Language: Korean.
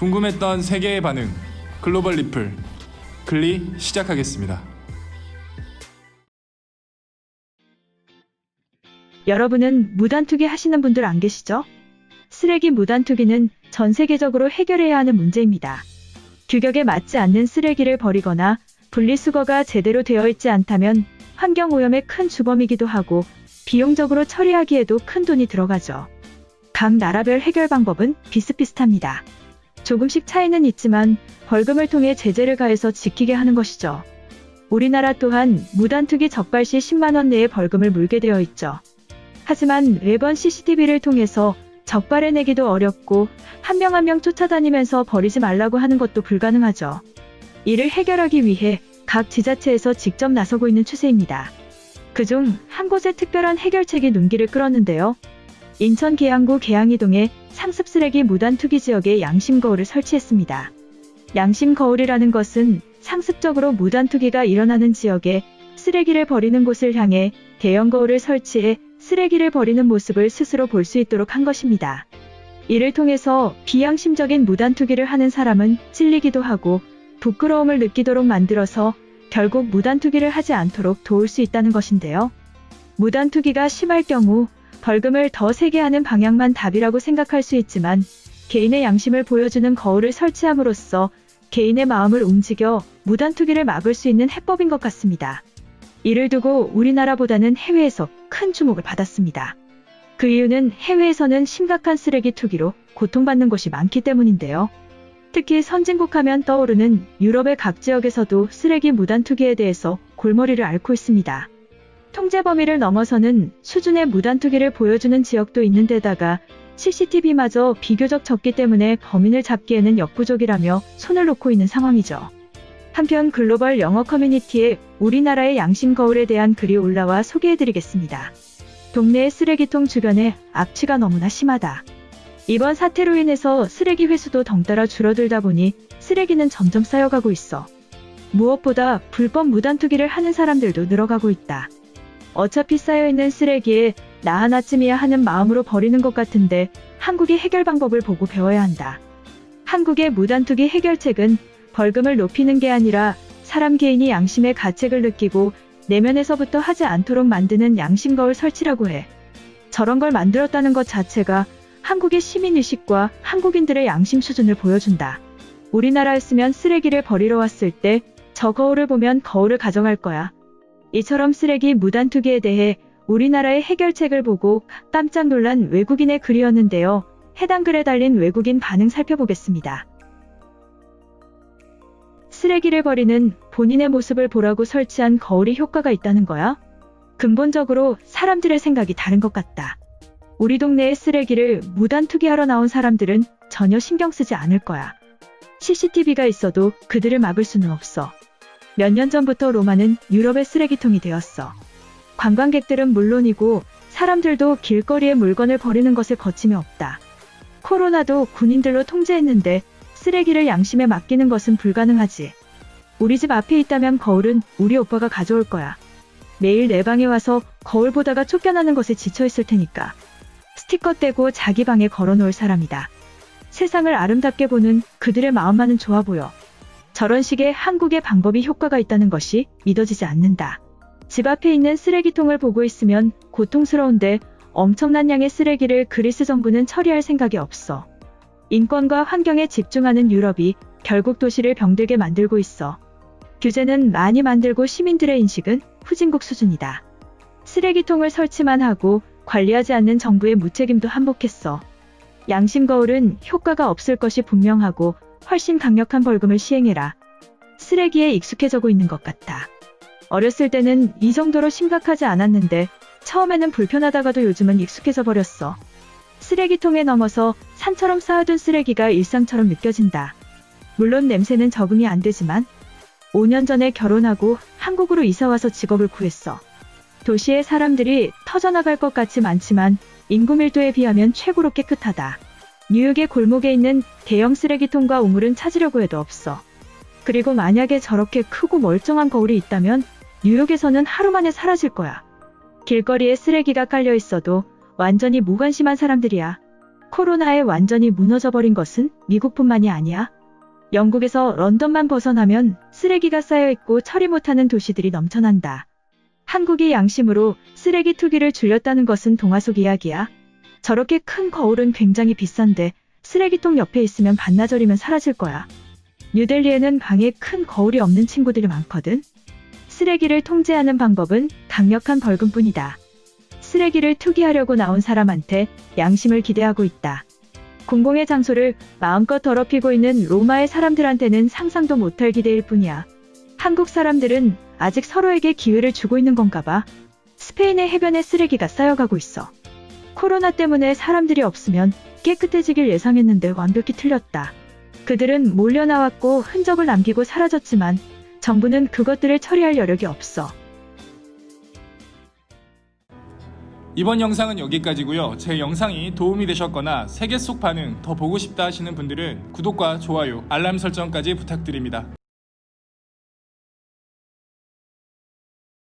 궁금했던 세계의 반응, 글로벌 리플, 글리 시작하겠습니다. 여러분은 무단투기 하시는 분들 안 계시죠? 쓰레기 무단투기는 전 세계적으로 해결해야 하는 문제입니다. 규격에 맞지 않는 쓰레기를 버리거나 분리수거가 제대로 되어 있지 않다면 환경오염의 큰 주범이기도 하고 비용적으로 처리하기에도 큰 돈이 들어가죠. 각 나라별 해결 방법은 비슷비슷합니다. 조금씩 차이는 있지만 벌금을 통해 제재를 가해서 지키게 하는 것이죠. 우리나라 또한 무단투기 적발 시 10만 원 내에 벌금을 물게 되어 있죠. 하지만 매번 CCTV를 통해서 적발해내기도 어렵고 한 명 한 명 쫓아다니면서 버리지 말라고 하는 것도 불가능하죠. 이를 해결하기 위해 각 지자체에서 직접 나서고 있는 추세입니다. 그중 한 곳의 특별한 해결책이 눈길을 끌었는데요. 인천 계양구 계양이동에 상습쓰레기 무단투기 지역에 양심거울을 설치했습니다. 양심거울이라는 것은 상습적으로 무단투기가 일어나는 지역에 쓰레기를 버리는 곳을 향해 대형 거울을 설치해 쓰레기를 버리는 모습을 스스로 볼 수 있도록 한 것입니다. 이를 통해서 비양심적인 무단투기를 하는 사람은 찔리기도 하고 부끄러움을 느끼도록 만들어서 결국 무단투기를 하지 않도록 도울 수 있다는 것인데요. 무단투기가 심할 경우 벌금을 더 세게 하는 방향만 답이라고 생각할 수 있지만 개인의 양심을 보여주는 거울을 설치함으로써 개인의 마음을 움직여 무단투기를 막을 수 있는 해법인 것 같습니다. 이를 두고 우리나라보다는 해외에서 큰 주목을 받았습니다. 그 이유는 해외에서는 심각한 쓰레기 투기로 고통받는 곳이 많기 때문인데요. 특히 선진국 하면 떠오르는 유럽의 각 지역에서도 쓰레기 무단투기에 대해서 골머리를 앓고 있습니다. 통제 범위를 넘어서는 수준의 무단투기를 보여주는 지역도 있는 데다가 CCTV마저 비교적 적기 때문에 범인을 잡기에는 역부족이라며 손을 놓고 있는 상황이죠. 한편 글로벌 영어 커뮤니티에 우리나라의 양심 거울에 대한 글이 올라와 소개해드리겠습니다. 동네의 쓰레기통 주변에 악취가 너무나 심하다. 이번 사태로 인해서 쓰레기 회수도 덩달아 줄어들다 보니 쓰레기는 점점 쌓여가고 있어. 무엇보다 불법 무단투기를 하는 사람들도 늘어가고 있다. 어차피 쌓여있는 쓰레기에 나 하나쯤이야 하는 마음으로 버리는 것 같은데 한국의 해결 방법을 보고 배워야 한다. 한국의 무단투기 해결책은 벌금을 높이는 게 아니라 사람 개인이 양심의 가책을 느끼고 내면에서부터 하지 않도록 만드는 양심거울 설치라고 해. 저런 걸 만들었다는 것 자체가 한국의 시민의식과 한국인들의 양심 수준을 보여준다. 우리나라였으면 쓰레기를 버리러 왔을 때 저 거울을 보면 거울을 가져갈 거야. 이처럼 쓰레기 무단투기에 대해 우리나라의 해결책을 보고 깜짝 놀란 외국인의 글이었는데요. 해당 글에 달린 외국인 반응 살펴보겠습니다. 쓰레기를 버리는 본인의 모습을 보라고 설치한 거울이 효과가 있다는 거야? 근본적으로 사람들의 생각이 다른 것 같다. 우리 동네의 쓰레기를 무단투기하러 나온 사람들은 전혀 신경 쓰지 않을 거야. CCTV가 있어도 그들을 막을 수는 없어. 몇 년 전부터 로마는 유럽의 쓰레기통이 되었어. 관광객들은 물론이고 사람들도 길거리에 물건을 버리는 것을 거침이 없다. 코로나도 군인들로 통제했는데 쓰레기를 양심에 맡기는 것은 불가능하지. 우리 집 앞에 있다면 거울은 우리 오빠가 가져올 거야. 매일 내 방에 와서 거울 보다가 쫓겨나는 것에 지쳐있을 테니까. 스티커 떼고 자기 방에 걸어놓을 사람이다. 세상을 아름답게 보는 그들의 마음만은 좋아 보여. 저런 식의 한국의 방법이 효과가 있다는 것이 믿어지지 않는다. 집 앞에 있는 쓰레기통을 보고 있으면 고통스러운데 엄청난 양의 쓰레기를 그리스 정부는 처리할 생각이 없어. 인권과 환경에 집중하는 유럽이 결국 도시를 병들게 만들고 있어. 규제는 많이 만들고 시민들의 인식은 후진국 수준이다. 쓰레기통을 설치만 하고 관리하지 않는 정부의 무책임도 한몫했어. 양심 거울은 효과가 없을 것이 분명하고 훨씬 강력한 벌금을 시행해라. 쓰레기에 익숙해져고 있는 것 같다. 어렸을 때는 이 정도로 심각하지 않았는데 처음에는 불편하다가도 요즘은 익숙해져 버렸어. 쓰레기통에 넘어서 산처럼 쌓아둔 쓰레기가 일상처럼 느껴진다. 물론 냄새는 적응이 안 되지만 5년 전에 결혼하고 한국으로 이사와서 직업을 구했어. 도시의 사람들이 터져나갈 것 같이 많지만 인구 밀도에 비하면 최고로 깨끗하다. 뉴욕의 골목에 있는 대형 쓰레기통과 우물은 찾으려고 해도 없어. 그리고 만약에 저렇게 크고 멀쩡한 거울이 있다면 뉴욕에서는 하루 만에 사라질 거야. 길거리에 쓰레기가 깔려 있어도 완전히 무관심한 사람들이야. 코로나에 완전히 무너져버린 것은 미국뿐만이 아니야. 영국에서 런던만 벗어나면 쓰레기가 쌓여있고 처리 못하는 도시들이 넘쳐난다. 한국이 양심으로 쓰레기 투기를 줄였다는 것은 동화 속 이야기야. 저렇게 큰 거울은 굉장히 비싼데 쓰레기통 옆에 있으면 반나절이면 사라질 거야. 뉴델리에는 방에 큰 거울이 없는 친구들이 많거든. 쓰레기를 통제하는 방법은 강력한 벌금뿐이다. 쓰레기를 투기하려고 나온 사람한테 양심을 기대하고 있다. 공공의 장소를 마음껏 더럽히고 있는 로마의 사람들한테는 상상도 못할 기대일 뿐이야. 한국 사람들은 아직 서로에게 기회를 주고 있는 건가 봐. 스페인의 해변에 쓰레기가 쌓여가고 있어. 코로나 때문에 사람들이 없으면 깨끗해지길 예상했는데 완벽히 틀렸다. 그들은 몰려 나왔고 흔적을 남기고 사라졌지만 정부는 그것들을 처리할 여력이 없어. 이번 영상은 여기까지고요. 제 영상이 도움이 되셨거나 세계 속 반응 더 보고 싶다 하시는 분들은 구독과 좋아요, 알람 설정까지 부탁드립니다.